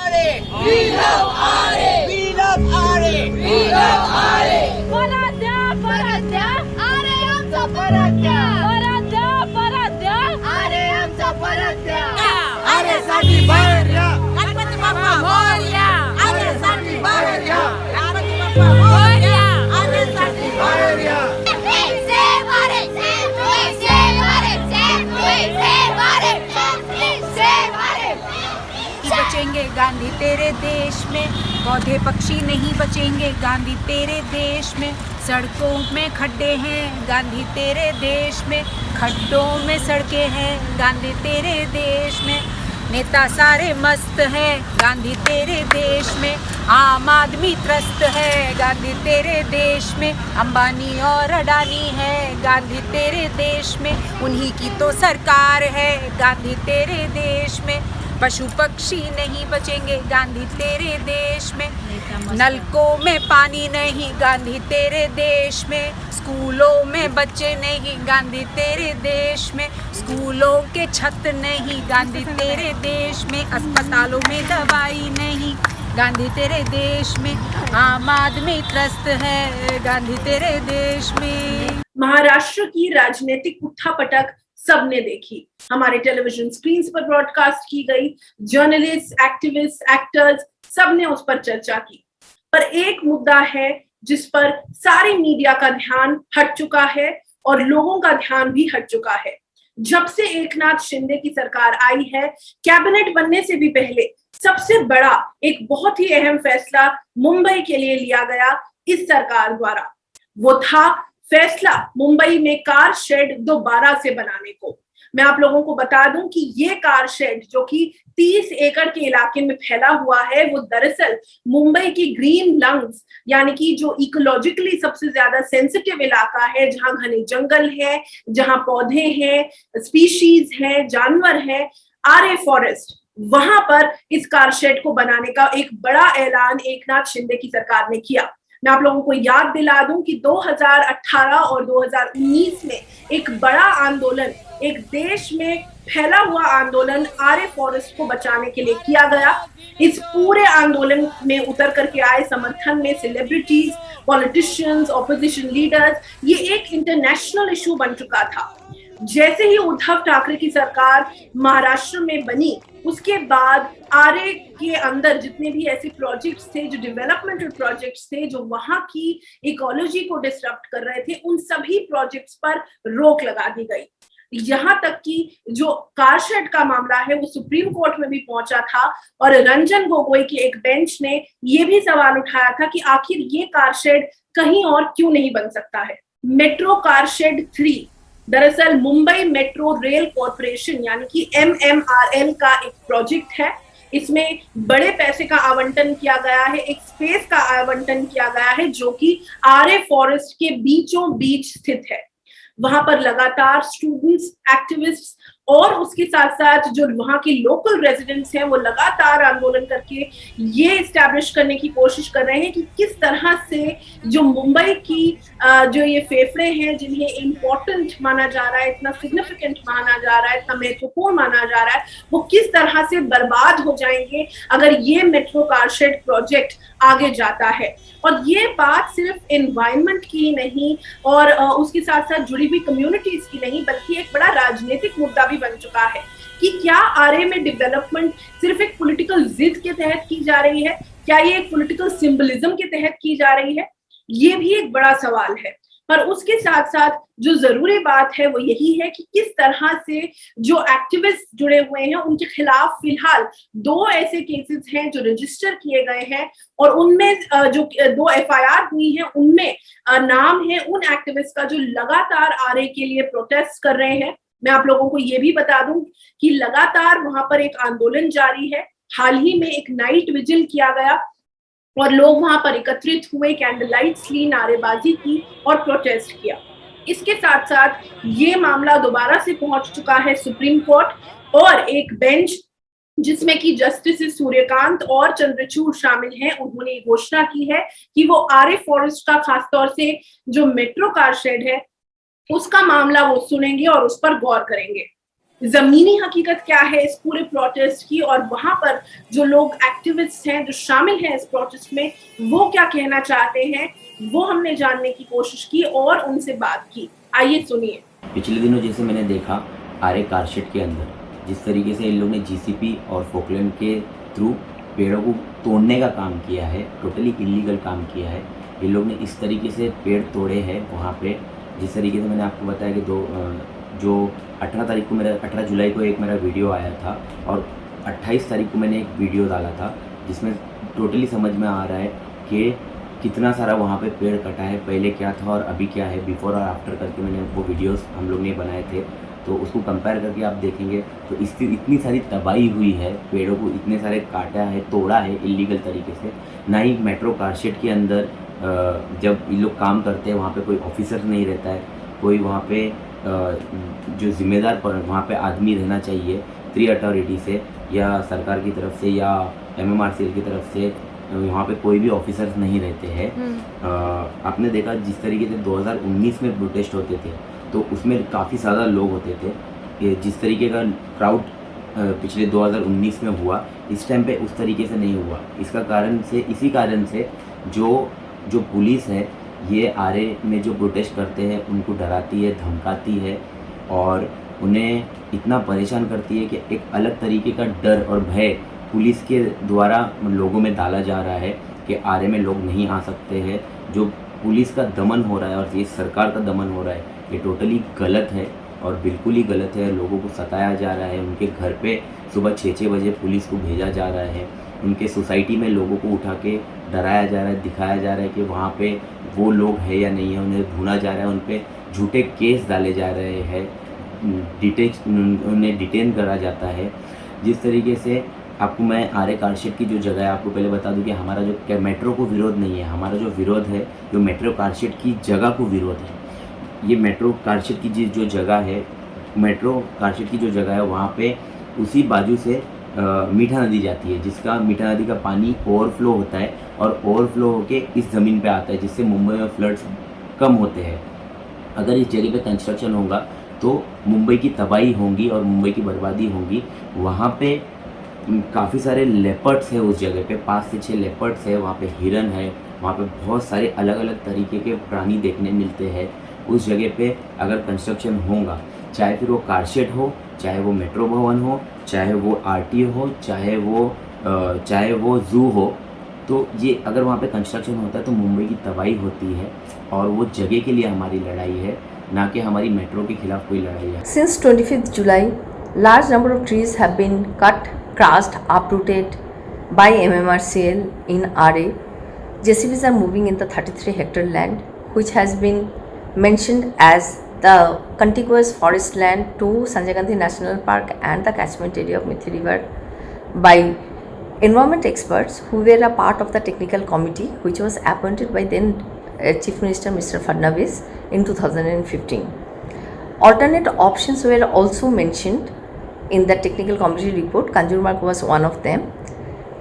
We love Are. We love Are. We love Are. परत द्या, परत द्या. अरे आमचा परत द्या. परत द्या, परत द्या. अरे आमचा परत द्या. आरेसाठी बाहेर या. गणपती बाप्पा मोरया. आरेसाठी बाहेर या. गणपती बाप्पा मोरया. आरेसाठी बाहेर या. Save Are. Save Are. Save Are. Save Are. Save Are. बचेंगे गांधी तेरे देश में, पौधे पक्षी नहीं बचेंगे गांधी तेरे देश में। सड़कों में खड्डे हैं गांधी तेरे देश में, खड्डों में सड़कें हैं गांधी तेरे देश में। नेता सारे मस्त हैं गांधी तेरे देश में, आम आदमी त्रस्त है गांधी तेरे देश में। अंबानी और अडानी है गांधी तेरे देश में, उन्हीं की तो सरकार है गांधी तेरे देश में। पशु पक्षी नहीं बचेंगे गांधी तेरे देश में, नलकों में पानी नहीं गांधी तेरे देश में। स्कूलों में बच्चे नहीं गांधी तेरे देश में, स्कूलों के छत नहीं गांधी तेरे देश में। अस्पतालों में दवाई नहीं गांधी तेरे देश में, आम आदमी त्रस्त है गांधी तेरे देश में। महाराष्ट्र की राजनीतिक उठापटक सबने देखी, हमारे टेलीविजन स्क्रीन पर ब्रॉडकास्ट की गई। जर्नलिस्ट, एक्टिविस्ट, एक्टर्स सबने उस पर चर्चा की। पर एक मुद्दा है जिस पर सारी मीडिया का ध्यान हट चुका है और लोगों का ध्यान भी हट चुका है। जब से एकनाथ शिंदे की सरकार आई है, कैबिनेट बनने से भी पहले सबसे बड़ा एक बहुत ही अहम फैसला मुंबई के लिए लिया गया इस सरकार द्वारा। वो था फैसला मुंबई में कार शेड दोबारा से बनाने को। मैं आप लोगों को बता दूं कि ये कार शेड जो कि 30 एकड़ के इलाके में फैला हुआ है, वो दरअसल मुंबई की ग्रीन लंग्स यानी कि जो इकोलॉजिकली सबसे ज्यादा सेंसिटिव इलाका है, जहां घने जंगल है, जहां पौधे हैं, स्पीशीज हैं, जानवर हैं, आरे फॉरेस्ट, वहां पर इस कार शेड को बनाने का एक बड़ा ऐलान एकनाथ शिंदे की सरकार ने किया। मैं आप लोगों को याद दिला दूं कि 2018 और 2019 में एक बड़ा आंदोलन, एक देश में फैला हुआ आंदोलन आरे फॉरेस्ट को बचाने के लिए किया गया। इस पूरे आंदोलन में उतर करके आए समर्थन में सेलिब्रिटीज, पॉलिटिशियंस, ऑपोजिशन लीडर्स, ये एक इंटरनेशनल इशू बन चुका था। जैसे ही उद्धव ठाकरे की सरकार महाराष्ट्र में बनी, उसके बाद आरे के अंदर जितने भी ऐसे प्रोजेक्ट्स थे, जो डेवलपमेंटल प्रोजेक्ट्स थे, जो वहां की इकोलॉजी को डिसरप्ट कर रहे थे, उन सभी प्रोजेक्ट्स पर रोक लगा दी गई। यहाँ तक कि जो कारशेड का मामला है वो सुप्रीम कोर्ट में भी पहुंचा था और रंजन गोगोई की एक बेंच ने ये भी सवाल उठाया था कि आखिर ये कारशेड कहीं और क्यों नहीं बन सकता है। मेट्रो कारशेड 3 दरअसल मुंबई मेट्रो रेल कॉरपोरेशन यानी कि MMRL का एक प्रोजेक्ट है। इसमें बड़े पैसे का आवंटन किया गया है, एक स्पेस का आवंटन किया गया है जो कि आरे फॉरेस्ट के बीचों बीच स्थित है। वहां पर लगातार स्टूडेंट्स, एक्टिविस्ट्स और उसके साथ साथ जो वहां के लोकल रेजिडेंट्स हैं, वो लगातार आंदोलन करके ये इस्टेब्लिश करने की कोशिश कर रहे हैं कि किस तरह से जो मुंबई की जो ये फेफड़े हैं, जिन्हें इम्पोर्टेंट माना जा रहा है, इतना सिग्निफिकेंट माना जा रहा है, इतना महत्वपूर्ण माना जा रहा है, वो किस तरह से बर्बाद हो जाएंगे अगर ये मेट्रो कारशेड प्रोजेक्ट आगे जाता है। और ये बात सिर्फ एनवायरनमेंट की नहीं और उसके साथ साथ जुड़ी हुई कम्युनिटीज की नहीं, बल्कि एक बड़ा राजनीतिक मुद्दा भी बन चुका है कि क्या आरे में डेवलपमेंट सिर्फ एक पॉलिटिकल जिद के तहत की जा रही है, क्या ये एक पॉलिटिकल सिंबलिज्म के तहत की जा रही है, ये भी एक बड़ा सवाल है। पर उसके साथ साथ जो जरूरी बात है वो यही है कि किस तरह से जो एक्टिविस्ट जुड़े हुए हैं उनके खिलाफ फिलहाल 2 ऐसे केसेस हैं जो रजिस्टर किए गए हैं और उनमें जो 2 FIR हुई हैं उनमें नाम है उन एक्टिविस्ट का जो लगातार आरे के लिए प्रोटेस्ट कर रहे हैं। मैं आप लोगों को ये भी बता दूं कि लगातार वहां पर एक आंदोलन जारी है। हाल ही में एक नाइट विजिल किया गया और लोग वहां पर एकत्रित हुए, कैंडल लाइट्स ली, नारेबाजी की और प्रोटेस्ट किया। इसके साथ साथ ये मामला दोबारा से पहुंच चुका है सुप्रीम कोर्ट और एक बेंच जिसमें कि जस्टिस सूर्यकांत और चंद्रचूड़ शामिल हैं, उन्होंने घोषणा की है कि वो आरे फॉरेस्ट का खासतौर से जो मेट्रो कार शेड है उसका मामला वो सुनेंगे और उस पर गौर करेंगे। जमीनी हकीकत क्या है इस पूरे प्रोटेस्ट की, और वहां पर जो लोग एक्टिविस्ट हैं जो शामिल हैं इस प्रोटेस्ट में वो क्या कहना चाहते हैं, वो हमने जानने की कोशिश की और उनसे बात की। आइए सुनिए। पिछले दिनों जैसे मैंने देखा आरे कारशेड के अंदर जिस तरीके से इन लोगों ने जीसीपी और फोकलैंड के थ्रू पेड़ों को तोड़ने का काम किया है, टोटली इलीगल काम किया है। इन लोग ने इस तरीके से पेड़ तोड़े हैं वहाँ पे, जिस तरीके से मैंने आपको बताया कि जो 18 जुलाई को एक मेरा वीडियो आया था और 28 तारीख को मैंने एक वीडियो डाला था जिसमें टोटली समझ में आ रहा है कि कितना सारा वहाँ पे पेड़ कटा है, पहले क्या था और अभी क्या है, बिफोर और आफ्टर करके मैंने वो वीडियोस हम लोग ने बनाए थे। तो उसको कंपेयर करके आप देखेंगे तो इसकी इतनी सारी तबाही हुई है, पेड़ों को इतने सारे काटा है, तोड़ा है इलीगल तरीके से। ना ही मेट्रो कारशेड के अंदर जब ये लोग काम करते हैं वहाँ पे कोई ऑफिसर नहीं रहता है, कोई वहाँ पे जो जिम्मेदार पर वहाँ पे आदमी रहना चाहिए 3 अथॉरिटी से या सरकार की तरफ से या MMRCL की तरफ से, वहाँ पे कोई भी ऑफिसर्स नहीं रहते हैं। आपने देखा जिस तरीके से 2019 में प्रोटेस्ट होते थे तो उसमें काफ़ी ज़्यादा लोग होते थे। जिस तरीके का क्राउड पिछले 2019 में हुआ इस टाइम पे उस तरीके से नहीं हुआ। इसी कारण से जो पुलिस है ये आरे में जो प्रोटेस्ट करते हैं उनको डराती है, धमकाती है और उन्हें इतना परेशान करती है कि एक अलग तरीके का डर और भय पुलिस के द्वारा लोगों में डाला जा रहा है कि आरे में लोग नहीं आ सकते हैं। जो पुलिस का दमन हो रहा है और ये सरकार का दमन हो रहा है ये टोटली गलत है और बिल्कुल ही गलत है। लोगों को सताया जा रहा है, उनके घर पे सुबह 6-6 बजे पुलिस को भेजा जा रहा है, उनके सोसाइटी में लोगों को उठा के डराया जा रहा है, दिखाया जा रहा है कि वहाँ पे वो लोग है या नहीं है, उन्हें ढूंढा जा रहा है, उन पे झूठे केस डाले जा रहे हैं, उन्हें डिटेन करा जाता है। जिस तरीके से आपको मैं आरे कारशेड की जो जगह है आपको पहले बता दूं कि हमारा जो मेट्रो को विरोध नहीं है, हमारा जो विरोध है जो मेट्रो कारशेड की जगह को विरोध है। ये मेट्रो कारशेड की जो जगह है, मेट्रो कारशेड की जो जगह है वहाँ पे उसी बाजू से मीठा नदी जाती है, जिसका मीठा नदी का पानी ओवरफ्लो होता है और ओवरफ्लो होके इस ज़मीन पे आता है, जिससे मुंबई में फ्लड्स कम होते हैं। अगर इस जगह पे कंस्ट्रक्शन होगा तो मुंबई की तबाही होंगी और मुंबई की बर्बादी होगी। वहाँ पे काफ़ी सारे लेपर्ड्स है उस जगह पे, 5 से 6 लेपर्ड्स है, वहाँ पे हिरन है, वहाँ पे बहुत सारे अलग अलग तरीके के प्राणी देखने मिलते हैं। उस जगह पे अगर कंस्ट्रक्शन होगा, चाहे फिर वो कारशेड हो, चाहे वो मेट्रो भवन हो, चाहे वो RTO हो, चाहे वो ज़ू हो, तो ये अगर वहाँ पे कंस्ट्रक्शन होता है तो मुंबई की तबाही होती है और वो जगह के लिए हमारी लड़ाई है, ना कि हमारी मेट्रो के खिलाफ कोई लड़ाई है। Since 25th July, large number of trees have been cut, crushed, uprooted by MMRCL in RA. JCBs are moving in the 33-hectare land, which has been mentioned as the contiguous forest land to Sanjay Gandhi National Park and the catchment area of Mithi River by environment experts who were a part of the technical committee which was appointed by then Chief Minister Mr. Fadnavis in 2015. Alternate options were also mentioned in the technical committee report. Kanjurmarg was one of them.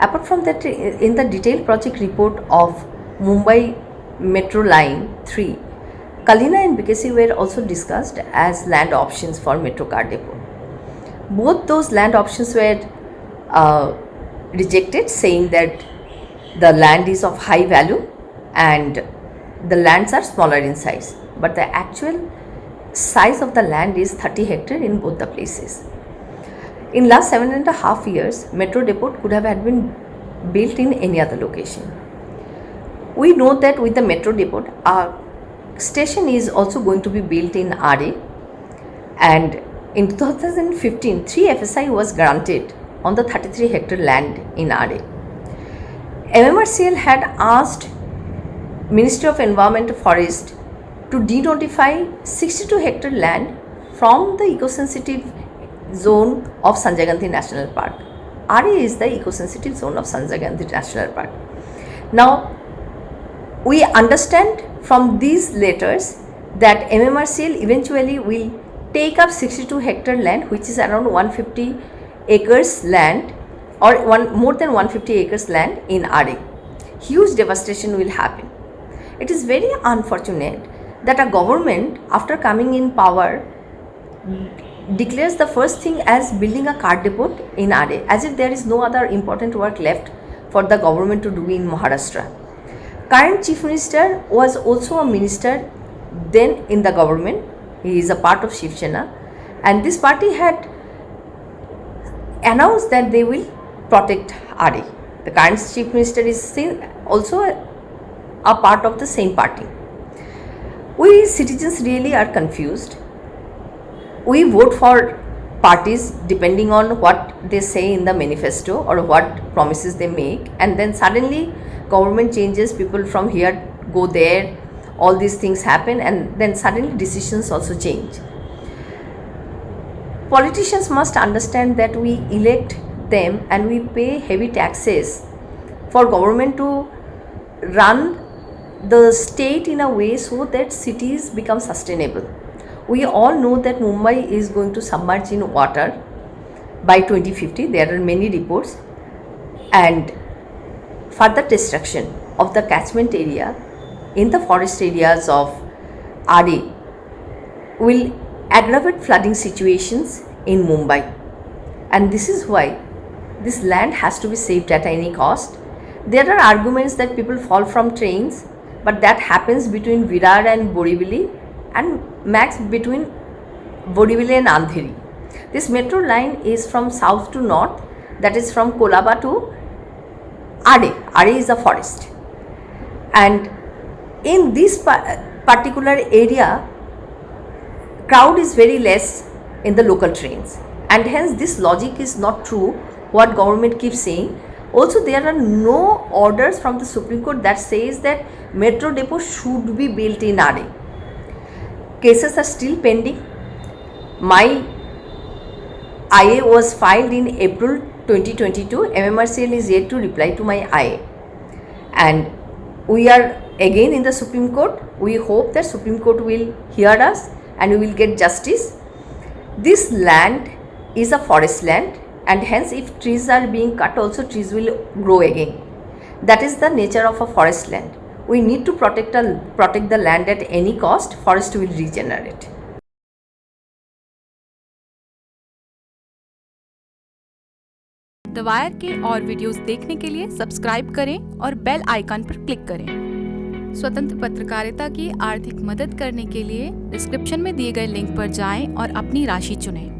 Apart from that, in the detailed project report of Mumbai Metro Line 3, Kalina and BKC were also discussed as land options for Metro Car Depot. Both those land options were rejected, saying that the land is of high value and the lands are smaller in size, but the actual size of the land is 30 hectares in both the places. In last 7.5 years, Metro Depot could have had been built in any other location. We know that with the Metro Depot, our station is also going to be built in RA, and in 2015, 3 FSI was granted on the 33-hectare land in RA. MMRCL had asked Ministry of Environment and Forest to denotify 62-hectare land from the eco-sensitive zone of Sanjay Gandhi National Park. RA is the eco-sensitive zone of Sanjay Gandhi National Park. Now, we understand from these letters that MMRCL eventually will take up 62-hectare land, which is around 150 acres land or more than 150 acres land in RA. Huge devastation will happen. It is very unfortunate that a government, after coming in power, declares the first thing as building a car depot in Are, as if there is no other important work left for the government to do in Maharashtra. Current Chief Minister was also a minister then in the government. He is a part of Shiv Sena, and this party had announced that they will protect Are. The current Chief Minister is also a part of the same party. We citizens really are confused. We vote for parties depending on what they say in the manifesto or what promises they make, and then suddenly government changes, people from here go there, all these things happen, and then suddenly decisions also change. Politicians must understand that we elect them and we pay heavy taxes for government to run the state in a way so that cities become sustainable. We all know that Mumbai is going to submerge in water by 2050. There are many reports, and further destruction of the catchment area in the forest areas of Are will aggravate flooding situations in Mumbai, and this is why this land has to be saved at any cost. There are arguments that people fall from trains, but that happens between Virar and Borivali and max between Borivali and Andheri. This metro line is from south to north, that is from Kolaba to Are. Are is a forest, and in this particular area crowd is very less in the local trains, and hence this logic is not true what government keeps saying. Also, there are no orders from the Supreme Court that says that metro depot should be built in Are. Cases are still pending. My IA was filed in April 2022. MMRCL is yet to reply to my IA, and we are again in the Supreme Court. We hope that Supreme Court will hear us and we will get justice. This land is a forest land, and hence if trees are being cut, also trees will grow again. That is the nature of a forest land. We need to protect the land at any cost. Forest will regenerate. The wire के और videos देखने के लिए subscribe करें और bell icon पर click करें। स्वतंत्र पत्रकारिता की आर्थिक मदद करने के लिए डिस्क्रिप्शन में दिए गए लिंक पर जाएं और अपनी राशि चुनें।